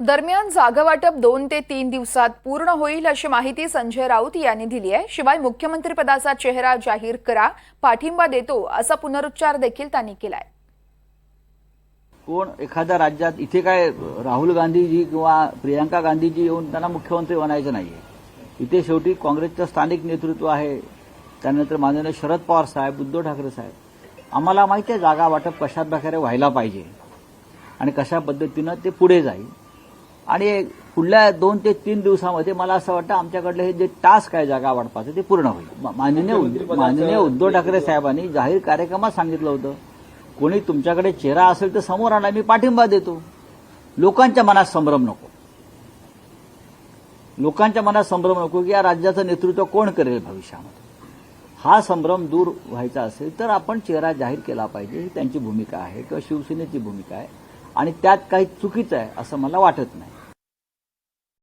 दरम्यान जागा वाटप 2 ते 3 दिवसात पूर्ण होईल अशी माहिती संजय राऊत यांनी दिली आहे। शिवाय मुख्यमंत्रीपदाचा चेहरा जाहीर करा, पाठिंबा देतो असा पुनरुच्चार देखील त्यांनी केलाय। कोण एखाद्या राज्यात इथे काय राहुल गांधीजी किंवा प्रियंका गांधीजी येऊन त्यांना मुख्यमंत्री बनायचं नाहीये। इथे शेवटी काँग्रेसचं स्थानिक नेतृत्व आहे, त्यानंतर माननीय शरद पवार साहेब, उद्धव ठाकरे साहेब। आम्हाला माहिती आहे जागा वाटप कशा प्रकारे व्हायला पाहिजे आणि कशा पद्धतीनं ते पुढे जाईल आणि पुढल्या 2 ते 3 दिवसामध्ये मला असं वाटतं आमच्याकडलं हे जे टास्क आहे जागा वाटपाचं ते पूर्ण होईल। माननीय उद्धव ठाकरे साहेबांनी जाहीर कार्यक्रमात सांगितलं होतं, कोणी तुमच्याकडे चेहरा असेल तर समोर आणा, मी पाठिंबा देतो। लोकांच्या मनात संभ्रम नको, लोकांच्या मनात संभ्रम नको की या राज्याचं नेतृत्व कोण करेल भविष्यामध्ये। हा संभ्रम दूर व्हायचा असेल तर आपण चेहरा जाहीर केला पाहिजे, ही त्यांची भूमिका आहे किंवा शिवसेनेची भूमिका आहे आणि त्यात काही चुकीचं आहे असं मला वाटत नाही।